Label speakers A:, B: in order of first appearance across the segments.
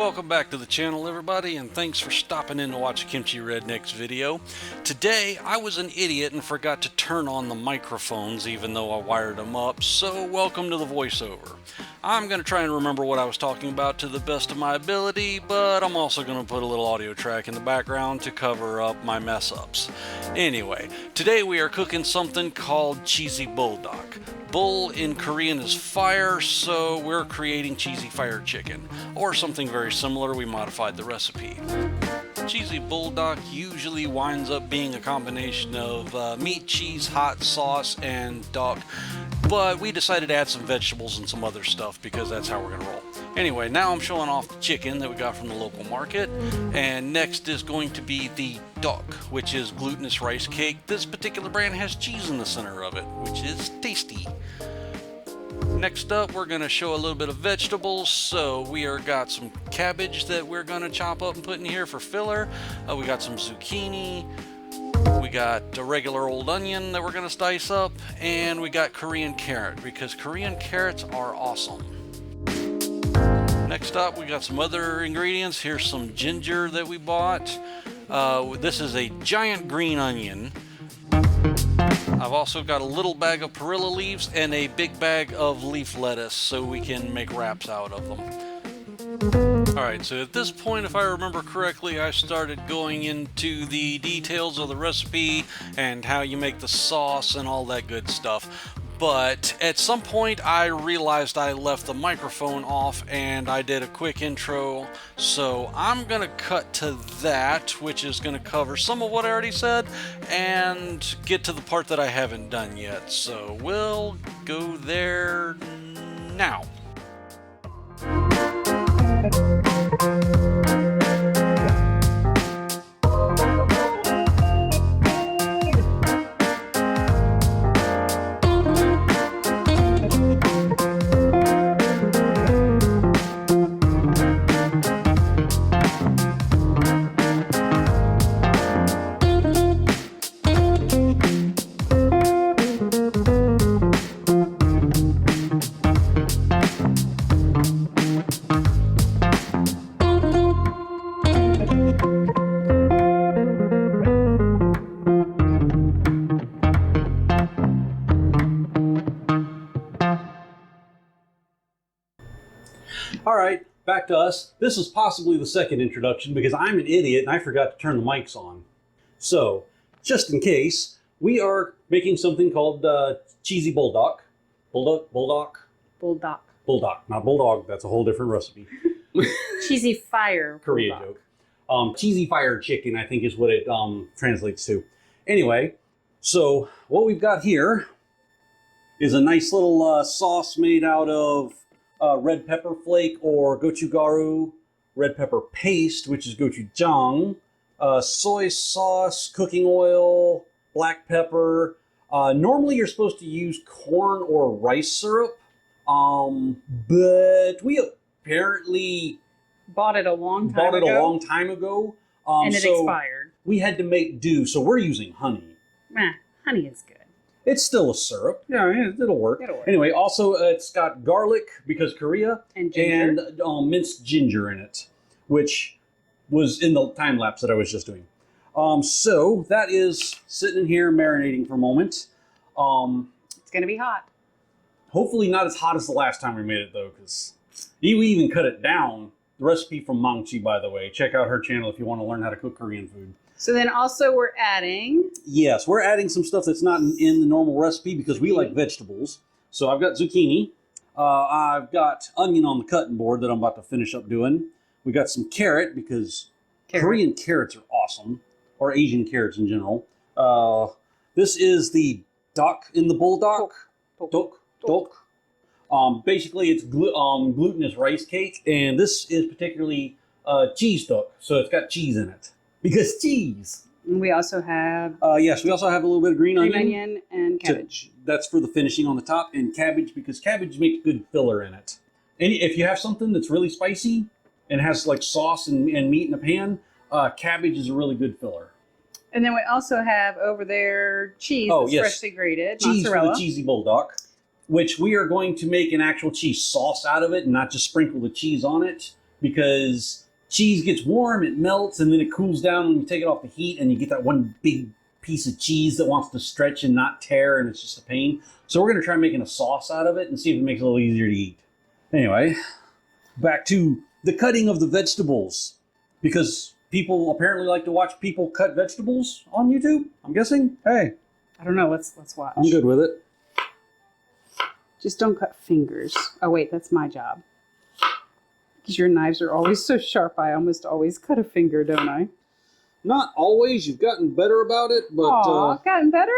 A: Welcome back to the channel, everybody, and thanks for stopping in to watch a Kimchi Redneck's video. Today, I was an idiot and forgot to turn on the microphones even though I wired them up, so welcome to the voiceover. I'm going to try and remember what I was talking about to the best of my ability, but I'm also going to put a little audio track in the background to cover up my mess-ups. Anyway, today we are cooking something called Cheesy Buldak. Bul in Korean is fire, so we're creating cheesy fire chicken, or something very similar. We modified the recipe. Cheesy Buldak usually winds up being a combination of meat, cheese, hot sauce, and tteok, but we decided to add some vegetables and some other stuff because that's how we're going to roll. Anyway, now I'm showing off the chicken that we got from the local market, and next is going to be the tteok, which is glutinous rice cake. This particular brand has cheese in the center of it, which is tasty. Next up, we're going to show a little bit of vegetables. So we got some cabbage that we're going to chop up and put in here for filler. We got some zucchini. We got a regular old onion that we're going to slice up. And we got Korean carrot, because Korean carrots are awesome. Next up, we got some other ingredients. Here's some ginger that we bought. This is a giant green onion. I've also got a little bag of perilla leaves and a big bag of leaf lettuce so we can make wraps out of them. Alright, so at this point, if I remember correctly, I started going into the details of the recipe and how you make the sauce and all that good stuff. But at some point I realized I left the microphone off and I did a quick intro, so I'm gonna cut to that, which is gonna cover some of what I already said and get to the part that I haven't done yet. So we'll go there now. Alright, back to us. This is possibly the second introduction because I'm an idiot and I forgot to turn the mics on. So, just in case, we are making something called Cheesy Buldak. Buldak, not Bulldog, that's a whole different recipe.
B: Cheesy fire.
A: Korea joke. Cheesy fire chicken, I think is what it translates to. Anyway, so what we've got here is a nice little sauce made out of red pepper flake or Gochugaru, red pepper paste, which is Gochujang, soy sauce, cooking oil, black pepper. Normally you're supposed to use corn or rice syrup, but we apparently
B: bought it a long time ago. And it expired.
A: We had to make do, so we're using honey.
B: Honey is good.
A: It's still a syrup. Yeah, it'll work. Anyway, also it's got garlic because Korea
B: and ginger.
A: And minced ginger in it, which was in the time lapse that I was just doing. So that is sitting in here marinating for a moment.
B: It's gonna be hot.
A: Hopefully not as hot as the last time we made it though, because we even cut it down. The recipe from Maangchi, by the way. Check out her channel if you want to learn how to cook Korean food.
B: So then also we're adding...
A: Yes, we're adding some stuff that's not in the normal recipe because we like vegetables. So I've got zucchini. I've got onion on the cutting board that I'm about to finish up doing. We got some carrot because Korean carrots are awesome. Or Asian carrots in general. This is the tteok in the Buldak. Tteok. Basically it's glutinous rice cake. And this is particularly cheese tteok. So it's got cheese in it. Because cheese.
B: And we also have...
A: yes, we also have a little bit of green
B: onion and cabbage.
A: That's for the finishing on the top. And cabbage, because cabbage makes good filler in it. And if you have something that's really spicy and has like sauce and meat in a pan, cabbage is a really good filler.
B: And then we also have over there cheese that's freshly grated,
A: cheese
B: mozzarella.
A: For the Cheesy Buldak, which we are going to make an actual cheese sauce out of it and not just sprinkle the cheese on it.
C: because cheese gets warm, it melts, and then it cools down when you take it off the heat, and you get that one big piece of cheese that wants to stretch and not tear, and it's just a pain. So we're going to try making a sauce out of it and see if it makes it a little easier to eat. Anyway, back to the cutting of the vegetables, because people apparently like to watch people cut vegetables on YouTube, I'm guessing. Hey.
B: I don't know. Let's watch.
C: I'm good with it.
B: Just don't cut fingers. Oh, wait, that's my job. Because your knives are always so sharp, I almost always cut a finger, don't I?
C: Not always. You've gotten better about it, but...
B: Aw, gotten better?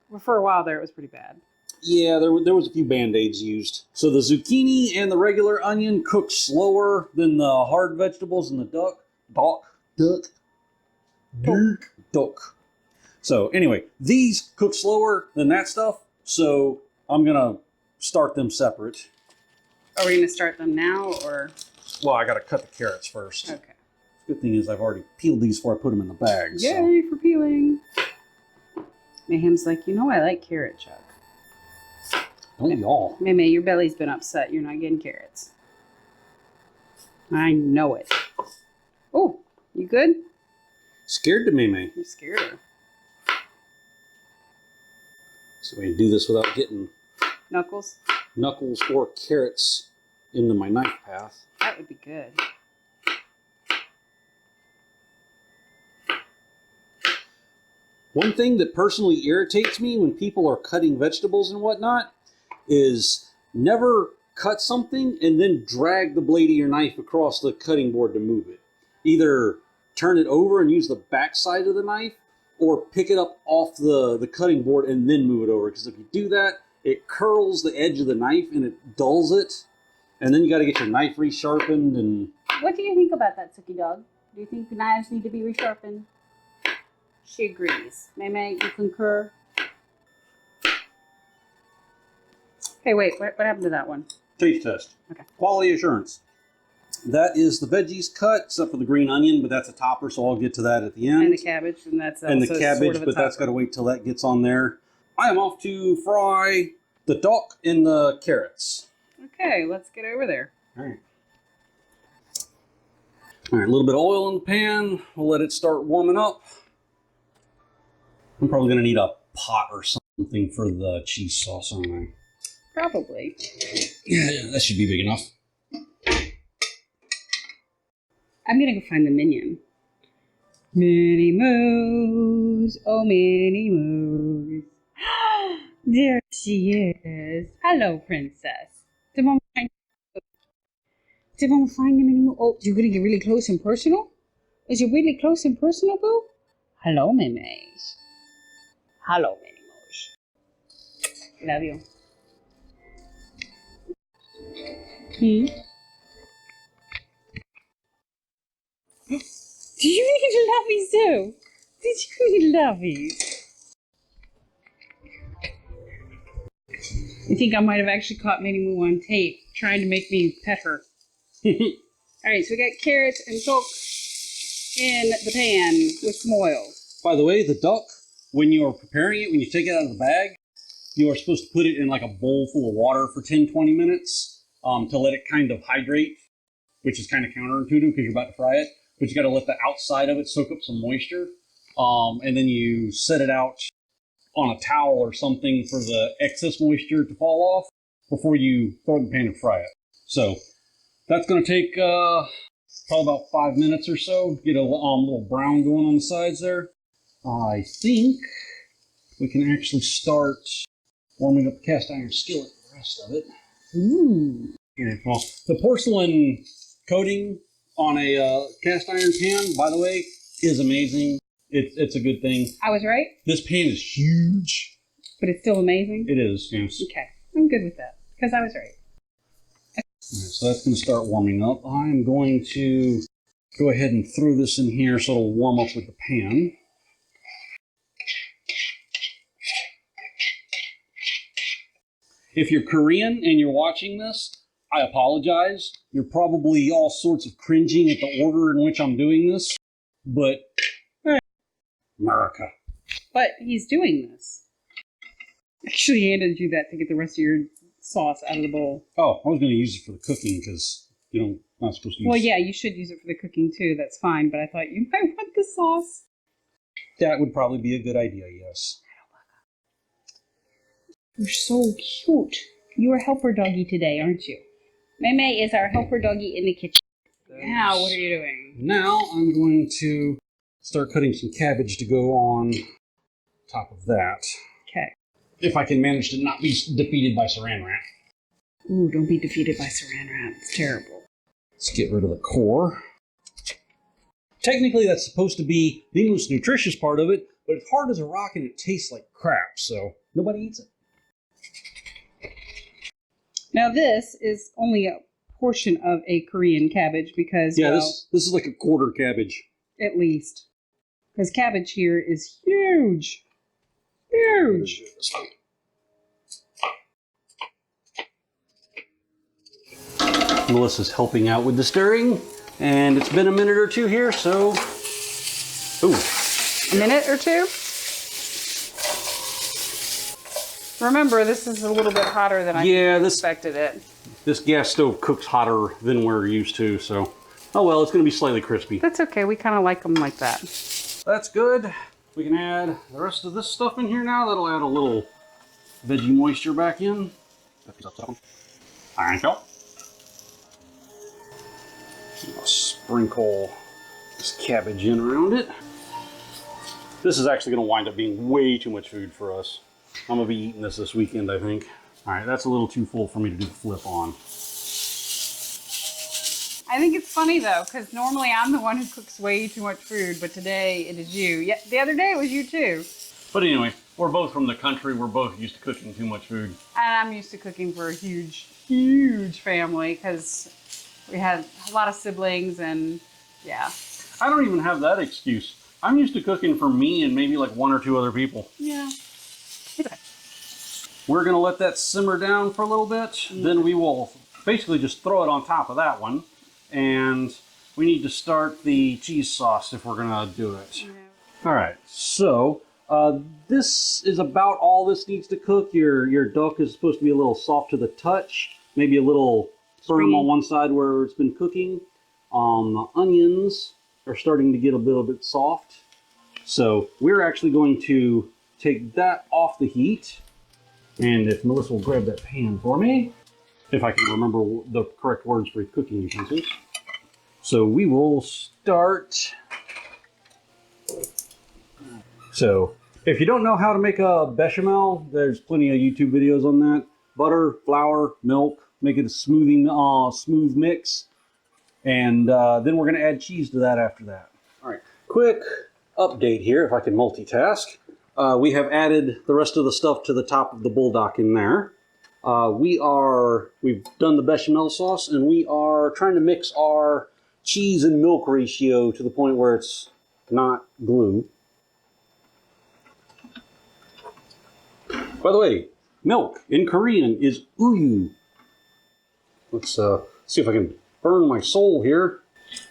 B: Well, for a while there, it was pretty bad.
C: Yeah, there was a few Band-Aids used. So the zucchini and the regular onion cook slower than the hard vegetables and the duck. So anyway, these cook slower than that stuff, so I'm going to start them separate.
B: Are we going to start them now, or...?
C: Well, I got to cut the carrots first.
B: Okay.
C: Good thing is I've already peeled these before I put them in the bag.
B: Yay for peeling. Mayhem's like, I like carrot, Chuck.
C: Don't y'all.
B: May, your belly's been upset. You're not getting carrots. I know it. Oh, you good?
C: Scared to May.
B: You scared her.
C: So we can do this without getting
B: knuckles
C: or carrots into my knife path.
B: That would be good.
C: One thing that personally irritates me when people are cutting vegetables and whatnot is never cut something and then drag the blade of your knife across the cutting board to move it. Either turn it over and use the back side of the knife, or pick it up off the cutting board and then move it over. Because if you do that, it curls the edge of the knife and it dulls it. And then you got to get your knife resharpened. And
B: what do you think about that, Suki Dog? Do you think knives need to be resharpened? She agrees. May, you concur? Hey, wait. What happened to that one?
C: Taste test.
B: Okay.
C: Quality assurance. That is the veggies cut, except for the green onion, but that's a topper, so I'll get to that at the end.
B: And the cabbage, and that's also
C: the cabbage,
B: sort of a
C: but that's got to wait till that gets on there. I am off to fry the tteok and the carrots.
B: Okay, let's get over there.
C: All right. All right, a little bit of oil in the pan. We'll let it start warming up. I'm probably going to need a pot or something for the cheese sauce, aren't I?
B: Probably.
C: Yeah, that should be big enough.
B: I'm going to go find the minion. Minnie Mouse, oh Minnie Mouse. There she is. Hello, princess. Did Mom find the Minnie Mouse? Oh, you're going to get really close and personal? Is it really close and personal, boo? Hello, Minnie. Hello, Minnie Mouse. Love you. Do you need lovies too? Did you need lovies? I think I might have actually caught Minnie Moo on tape trying to make me pet her. Alright, so we got carrots and tteok in the pan with some oil.
C: By the way, the duck, when you are preparing it, when you take it out of the bag, you are supposed to put it in like a bowl full of water for 10-20 minutes to let it kind of hydrate, which is kind of counterintuitive because you're about to fry it. But you got to let the outside of it soak up some moisture. And then you set it out on a towel or something for the excess moisture to fall off before you throw it in the pan and fry it. So that's going to take probably about 5 minutes or so. Get a little brown going on the sides there. I think we can actually start warming up the cast iron skillet for the rest of it.
B: Ooh.
C: And, well, the porcelain coating on a cast iron pan, by the way, is amazing. It's a good thing.
B: I was right?
C: This pan is huge.
B: But it's still amazing?
C: It is, yes.
B: Okay. I'm good with that. Because I was right.
C: Right, so that's going to start warming up. I'm going to go ahead and throw this in here so it'll warm up with the pan. If you're Korean and you're watching this, I apologize. You're probably all sorts of cringing at the order in which I'm doing this. But, America.
B: But he's doing this. Actually handed you that to get the rest of your sauce out of the bowl.
C: Oh, I was going to use it for the cooking because, not supposed to use.
B: Well, yeah, you should use it for the cooking too. That's fine. But I thought you might want the sauce.
C: That would probably be a good idea, yes.
B: You're so cute. You're a helper doggy today, aren't you? May is our helper doggy in the kitchen. Now, what are you doing?
C: Now I'm going to start cutting some cabbage to go on top of that.
B: Okay.
C: If I can manage to not be defeated by Saran Wrap.
B: Ooh, don't be defeated by Saran Wrap. It's terrible.
C: Let's get rid of the core. Technically, that's supposed to be the most nutritious part of it, but it's hard as a rock and it tastes like crap, so nobody eats it.
B: Now, this is only a portion of a Korean cabbage because,
C: yeah,
B: well,
C: this is like a quarter cabbage.
B: at least. Because cabbage here is huge. Huge.
C: Melissa's helping out with the stirring, and it's been a minute or two here, so... Ooh.
B: A minute or two? Remember, this is a little bit hotter than I expected it.
C: This gas stove cooks hotter than we're used to, so... Oh well, it's going to be slightly crispy.
B: That's okay. We kind of like them like that.
C: That's good. We can add the rest of this stuff in here now. That'll add a little veggie moisture back in. Alright, go. I'll sprinkle this cabbage in around it. This is actually going to wind up being way too much food for us. I'm going to be eating this weekend, I think. Alright, that's a little too full for me to do the flip on.
B: I think it's funny though, because normally I'm the one who cooks way too much food, but today it is you. Yeah, the other day it was you too.
C: But anyway, we're both from the country. We're both used to cooking too much food.
B: And I'm used to cooking for a huge, huge family because we had a lot of siblings and yeah.
C: I don't even have that excuse. I'm used to cooking for me and maybe like one or two other people.
B: Yeah.
C: We're going to let that simmer down for a little bit. Then we will basically just throw it on top of that one. And we need to start the cheese sauce if we're going to do it. Yeah. All right, so this is about all this needs to cook. Your duck is supposed to be a little soft to the touch, maybe a little firm on one side where it's been cooking. The onions are starting to get a little bit soft. So we're actually going to take that off the heat. And if Melissa will grab that pan for me, if I can remember the correct words for cooking utensils. So we will start. So if you don't know how to make a bechamel, there's plenty of YouTube videos on that. Butter, flour, milk, make it a smooth mix. And then we're going to add cheese to that after that. All right, quick update here, if I can multitask. We have added the rest of the stuff to the top of the buldak in there. We've done the bechamel sauce, and we are trying to mix our cheese and milk ratio to the point where it's not glue. By the way, milk in Korean is uyu. Let's see if I can burn my soul here.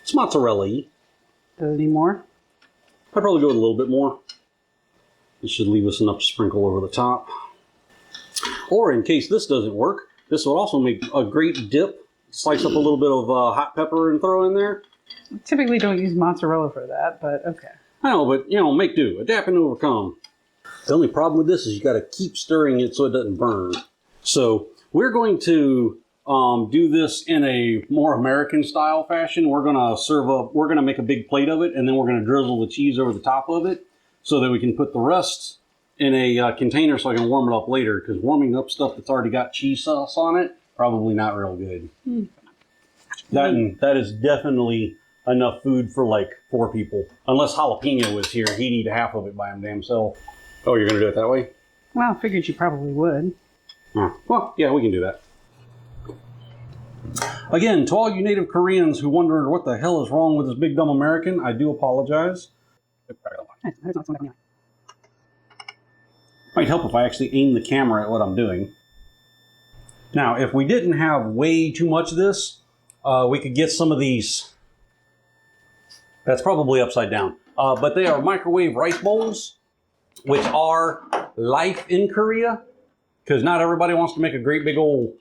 C: It's mozzarella-y.
B: Does it need more?
C: I'd probably go with a little bit more. It should leave us enough to sprinkle over the top. Or in case this doesn't work, this would also make a great dip. Slice up a little bit of hot pepper and throw in there.
B: We typically don't use mozzarella for that, but okay.
C: I know, but you know, make do. Adapt and overcome. The only problem with this is you got to keep stirring it so it doesn't burn. So we're going to do this in a more American style fashion. We're going to make a big plate of it, and then we're going to drizzle the cheese over the top of it so that we can put the rest in a container so I can warm it up later, because warming up stuff that's already got cheese sauce on it, probably not real good. That is definitely enough food for like 4 people. Unless Jalapeno was here, he'd eat half of it by him damn self. Oh, you're going to do it that way?
B: Well, I figured you probably would.
C: Well, yeah, we can do that. Again, to all you native Koreans who wonder what the hell is wrong with this big dumb American, I do apologize. Might help if I actually aim the camera at what I'm doing. Now, if we didn't have way too much of this, we could get some of these. That's probably upside down. But they are microwave rice bowls, which are life in Korea, because not everybody wants to make a great big old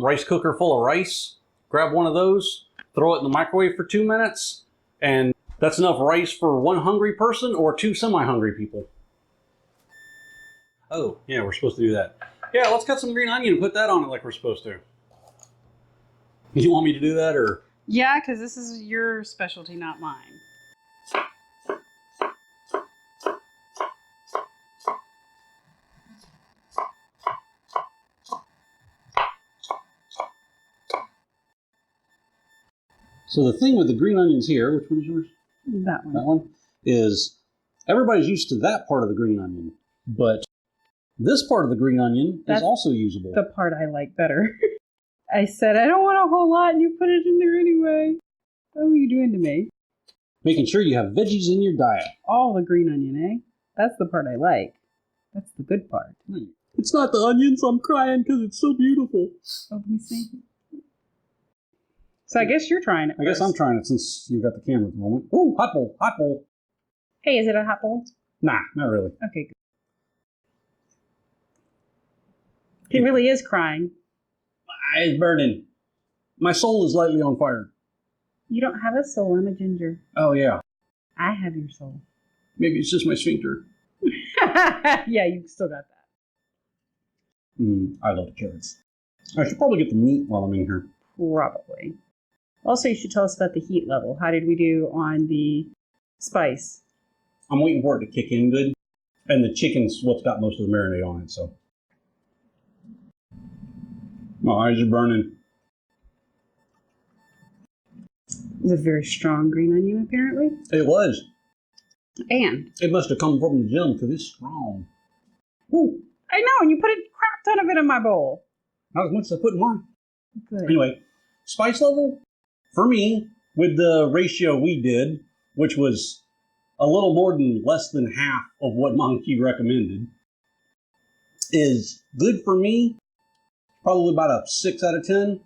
C: rice cooker full of rice. grab one of those, throw it in the microwave for 2 minutes, and that's enough rice for one hungry person or two semi-hungry people. Oh, yeah, we're supposed to do that. Yeah, let's cut some green onion and put that on it like we're supposed to. You want me to do that, or?
B: Yeah, because this is your specialty, not mine.
C: So the thing with the green onions here, which one is yours?
B: That one.
C: That one? Is everybody's used to that part of the green onion, but this part of the green onion is also usable.
B: The part I like better. I said, I don't want a whole lot, and you put it in there anyway. What are you doing to me?
C: Making sure you have veggies in your diet.
B: All the green onion, eh? That's the part I like. That's the good part.
C: It's not the onions, I'm crying because it's so beautiful.
B: Oh, let me see. So I guess you're trying it.
C: I guess I'm trying it since you've got the camera at the moment. Ooh, hot bowl, hot bowl.
B: Hey, is it a hot bowl?
C: Nah, not really.
B: Okay, good. He really is crying.
C: My eyes burning. My soul is lightly on fire.
B: You don't have a soul, I'm a ginger.
C: Oh, yeah.
B: I have your soul.
C: Maybe it's just my sphincter.
B: Yeah, you still got that.
C: I love the carrots. I should probably get the meat while I'm in here.
B: Probably. Also, you should tell us about the heat level. How did we do on the spice?
C: I'm waiting for it to kick in good. And the chicken's what's got most of the marinade on it, so. My eyes are burning.
B: It's a very strong green onion, apparently.
C: It was.
B: And?
C: It must have come from the gym because it's strong.
B: Ooh, I know, and you put a crap ton of it in my bowl.
C: Not as much as I put in mine.
B: Good.
C: Anyway, spice level, for me, with the ratio we did, which was a little more than less than half of what Maangchi recommended, is good for me. Probably about a 6 out of 10.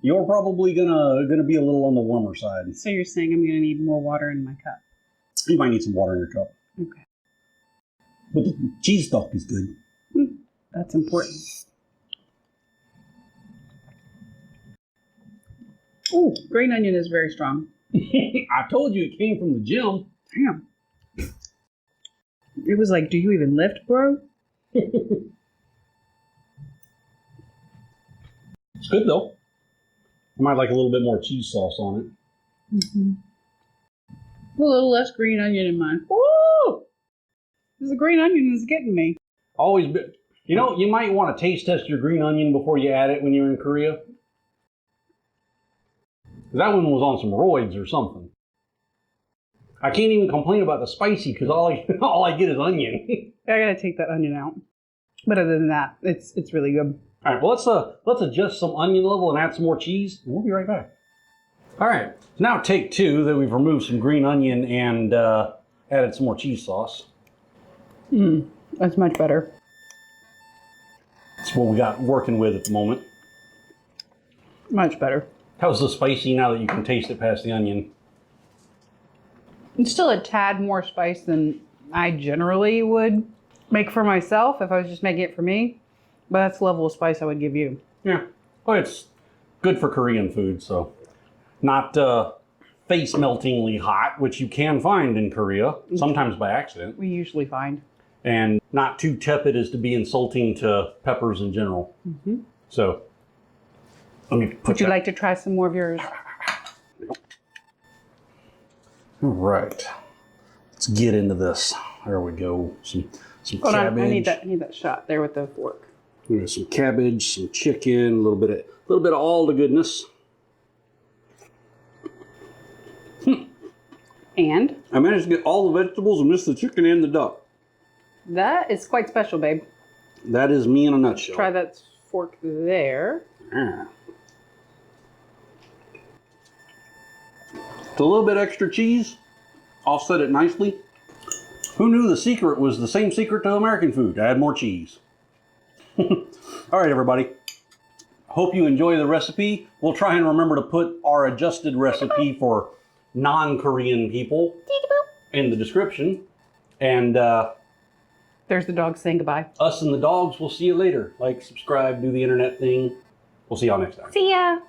C: You're probably gonna be a little on the warmer side.
B: So you're saying I'm gonna need more water in my cup?
C: You might need some water in your cup.
B: Okay.
C: But the cheese stock is good.
B: That's important. Ooh, green onion is very strong.
C: I told you it came from the gym.
B: Damn. It was like, do you even lift, bro?
C: It's good though. I might like a little bit more cheese sauce on it.
B: Mm-hmm. A little less green onion in mine. Woo! This green onion is getting me.
C: Always been. You know, you might want to taste test your green onion before you add it when you're in Korea. That one was on some roids or something. I can't even complain about the spicy because all I get is onion.
B: I gotta take that onion out. But other than that, it's really good.
C: All right, well let's adjust some onion level and add some more cheese, and we'll be right back. All right, now take two that we've removed some green onion and added some more cheese sauce.
B: That's much better.
C: That's what we got working with at the moment.
B: Much better.
C: How's the spicy now that you can taste it past the onion?
B: It's still a tad more spice than I generally would make for myself if I was just making it for me. But that's the level of spice I would give you.
C: Yeah, well, it's good for Korean food, so not face-meltingly hot, which you can find in Korea, sometimes by accident.
B: We usually find.
C: And not too tepid as to be insulting to peppers in general.
B: Mm-hmm.
C: So, let me put
B: Would you like to try some more of yours?
C: All right, let's get into this. There we go. Some
B: Hold
C: cabbage.
B: on, I need that shot there with the fork.
C: We got some cabbage, some chicken, a little bit of all the goodness.
B: And
C: I managed to get all the vegetables and miss the chicken and the duck.
B: that is quite special, babe.
C: That is me in a nutshell.
B: Try that fork there.
C: Ah. It's a little bit extra cheese. Offset it nicely. Who knew the secret was the same secret to American food? To add more cheese. All right, everybody. Hope you enjoy the recipe. We'll try and remember to put our adjusted recipe for non-Korean people in the description. And
B: There's the dog saying goodbye.
C: us and the dogs, we'll see you later. Like, subscribe, do the internet thing. We'll see y'all next time.
B: See ya.